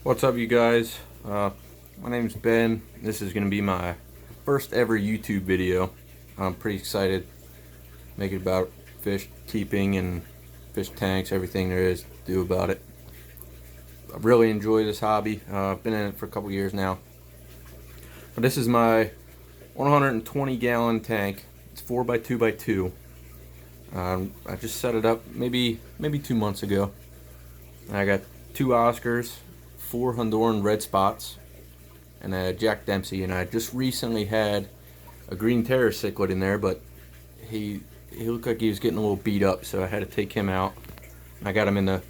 What's up, you guys? My name's Ben. This is going to be my first ever YouTube video. I'm pretty excited. Make it about fish keeping and fish tanks, everything there is to do about it. I really enjoy this hobby. I've been in it for a couple years now. But this is my 120 gallon tank. It's 4x2x2. I just set it up maybe 2 months ago. I got 2 Oscars, 4 Honduran red spots, and a Jack Dempsey. And I just recently had a green terror cichlid in there, but he looked like he was getting a little beat up, so I had to take him out. I got him in the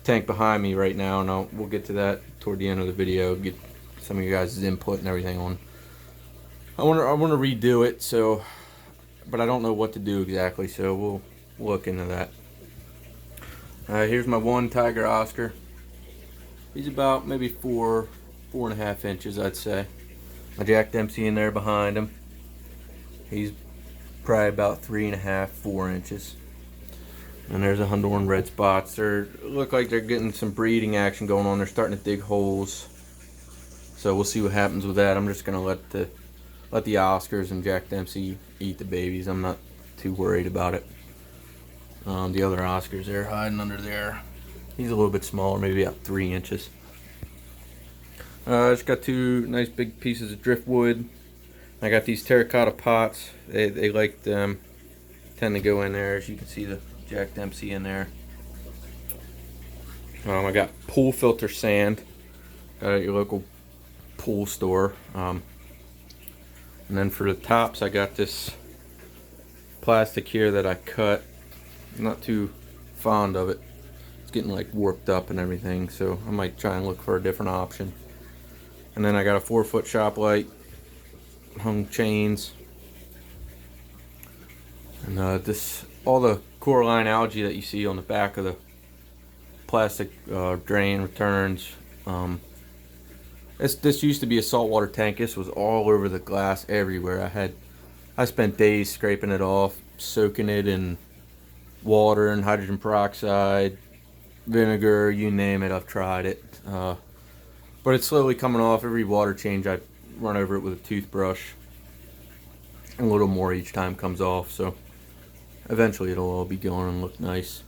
tank behind me right now, and we'll get to that toward the end of the video. Get some of you guys' input and everything on. I want to redo it, so, but I don't know what to do exactly, so we'll look into that. Here's my one Tiger Oscar. He's about maybe 4.5 inches, I'd say. My Jack Dempsey in there behind him. He's probably about 3.5, 4 inches. And there's a Honduran red spots. They look like they're getting some breeding action going on. They're starting to dig holes. So we'll see what happens with that. I'm just gonna let the Oscars and Jack Dempsey eat the babies. I'm not too worried about it. The other Oscars, they're hiding under there. He's a little bit smaller, maybe about 3 inches. I just got 2 nice big pieces of driftwood. I got these terracotta pots. They like them. Tend to go in there. As you can see, the Jack Dempsey in there. I got pool filter sand. Got it at your local pool store. And then for the tops, I got this plastic here that I cut. I'm not too fond of it. It's getting like warped up and everything, so I might try and look for a different option. And then I got a 4-foot shop light, hung chains, and all the coralline algae that you see on the back of the plastic drain returns. This used to be a saltwater tank. This was all over the glass everywhere. I spent days scraping it off, soaking it in water and hydrogen peroxide, vinegar, you name it, I've tried it. But it's slowly coming off. Every water change I run over it with a toothbrush, and a little more each time comes off, so eventually it'll all be going and look nice.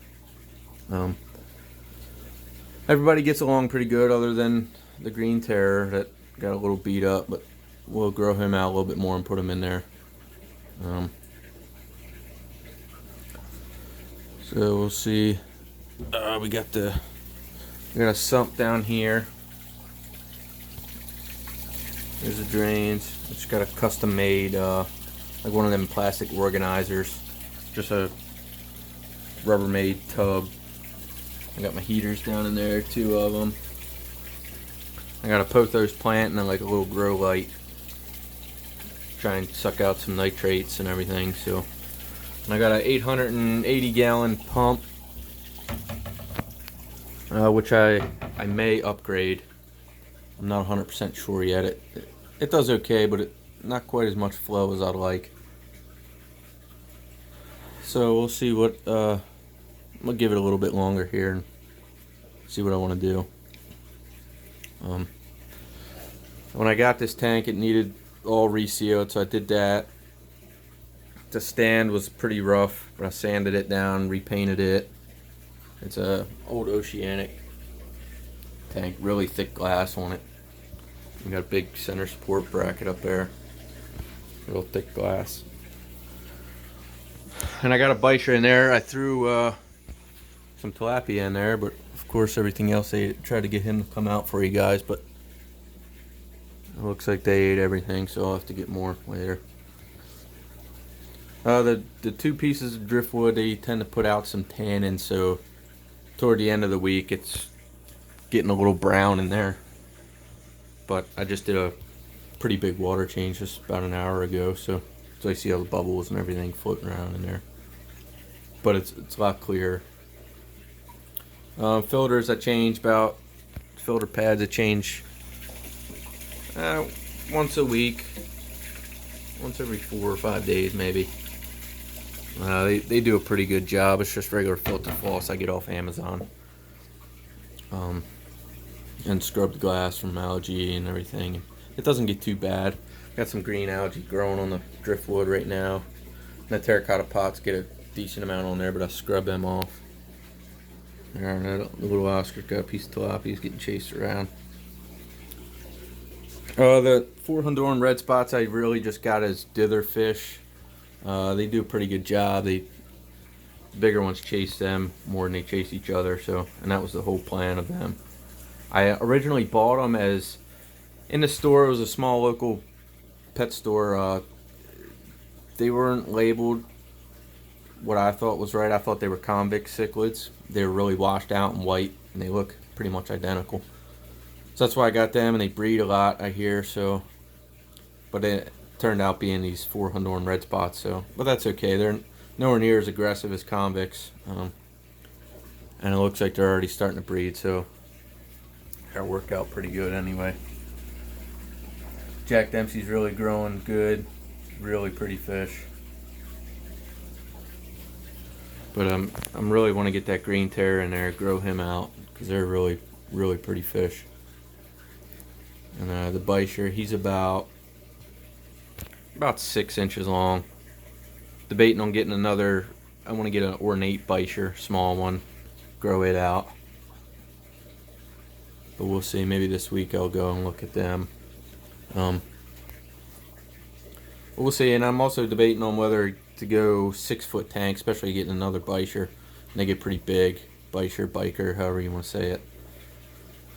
Everybody gets along pretty good other than the green terror that got a little beat up, but we'll grow him out a little bit more and put him in there. So we'll see. We got a sump down here. There's the drains. It's got a custom made, like one of them plastic organizers. Just a Rubbermaid tub. I got my heaters down in there, 2 of them. I got a pothos plant and then like a little grow light. Try and suck out some nitrates and everything. So, and I got an 880 gallon pump, which I may upgrade. I'm not 100% sure yet. It does okay, but not quite as much flow as I'd like. So we'll see what. I'll give it a little bit longer here and see what I want to do. When I got this tank, it needed all resealed, so I did that. The stand was pretty rough, but I sanded it down, repainted it. It's a old Oceanic tank, really thick glass on it. We got a big center support bracket up there, real thick glass. And I got a bicher in there. I threw some tilapia in there, but of course everything else they tried to get him to come out for you guys, but it looks like they ate everything, so I'll have to get more later. The 2 pieces of driftwood, they tend to put out some tannin, so toward the end of the week it's getting a little brown in there. But I just did a pretty big water change just about an hour ago, so I see all the bubbles and everything floating around in there. But it's a lot clearer. Filters I change about, filter pads I change once a week, once every 4 or 5 days maybe. They do a pretty good job. It's just regular filter floss I get off Amazon. and scrub the glass from algae and everything. It doesn't get too bad. Got some green algae growing on the driftwood right now. And the terracotta pots get a decent amount on there, but I scrub them off. There, the little Oscar's got a piece of tilapia. He's getting chased around. The 4 Honduran red spots I really just got as dither fish. They do a pretty good job. The bigger ones chase them more than they chase each other. So, and that was the whole plan of them. I originally bought them as in the store. It was a small local pet store. They weren't labeled what I thought was right. I thought they were convict cichlids. They were really washed out and white, and they look pretty much identical. So that's why I got them, and they breed a lot, I hear. So, but it turned out being these 4 Honduran red spots. So, but that's okay. They're nowhere near as aggressive as convicts, and it looks like they're already starting to breed. So, that'll work out pretty good anyway. Jack Dempsey's really growing good. Really pretty fish. But I'm really want to get that green terror in there, grow him out, because they're really pretty fish. And the Bisher, he's about 6 inches long. Debating on getting another. I want to get an ornate Bisher, small one, grow it out. But we'll see. Maybe this week I'll go and look at them. We'll see. And I'm also debating on whether to go 6-foot tank, especially getting another Bisher. And they get pretty big. Bisher, biker, however you want to say it.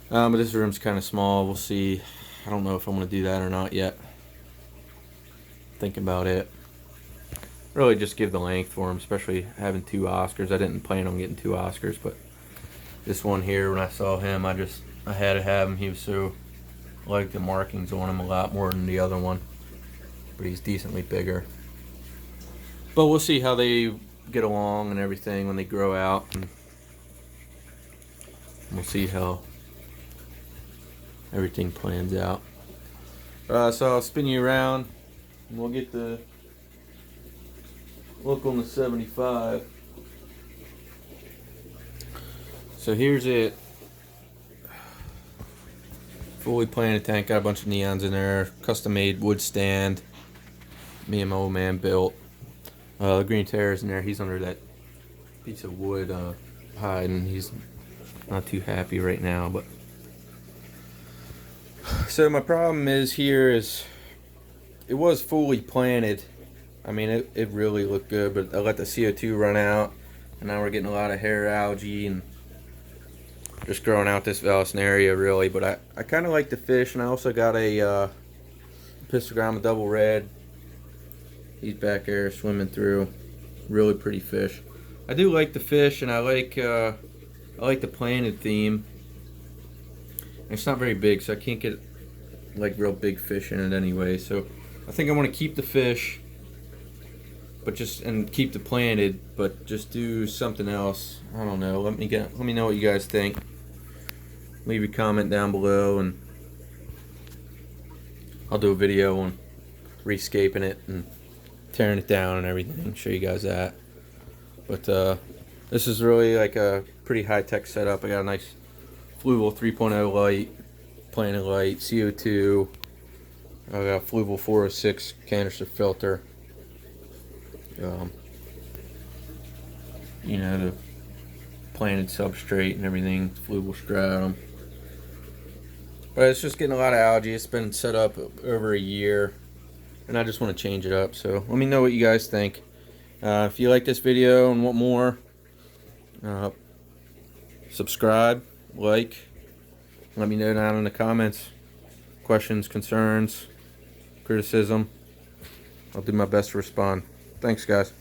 But this room's kind of small. We'll see. I don't know if I'm going to do that or not yet. Thinking about it. Really just give the length for them, especially having 2 Oscars. I didn't plan on getting 2 Oscars, but this one here, when I saw him, I had to have him. He was so, I like the markings on him a lot more than the other one. But he's decently bigger. But we'll see how they get along and everything when they grow out. And we'll see how everything plans out. So I'll spin you around and we'll get the look on the 75. So here's it. Fully planted tank, got a bunch of neons in there, custom made wood stand. Me and my old man built. The green terror's in there. He's under that piece of wood hiding. He's not too happy right now, but so my problem is here is it was fully planted. I mean, it really looked good, but I let the CO2 run out, and now we're getting a lot of hair algae and just growing out this Vallisneria really. But I kind of like the fish, and I also got a Pistogramma double red. He's back there swimming through. Really pretty fish. I do like the fish, and I like the planted theme. It's not very big, so I can't get like real big fish in it anyway. So I think I want to keep the fish, but and keep the planted, but just do something else. I don't know. Let me know what you guys think. Leave a comment down below, and I'll do a video on rescaping it and tearing it down and everything. Show you guys that. But this is really like a pretty high-tech setup. I got a nice Fluval 3.0 light, planted light, CO2. I got a Fluval 406 canister filter. You know, the planted substrate and everything, Fluval stratum. But it's just getting a lot of algae. It's been set up over a year, and I just want to change it up. So let me know what you guys think. If you like this video and want more, subscribe, like, let me know down in the comments. Questions, concerns, criticism. I'll do my best to respond. Thanks, guys.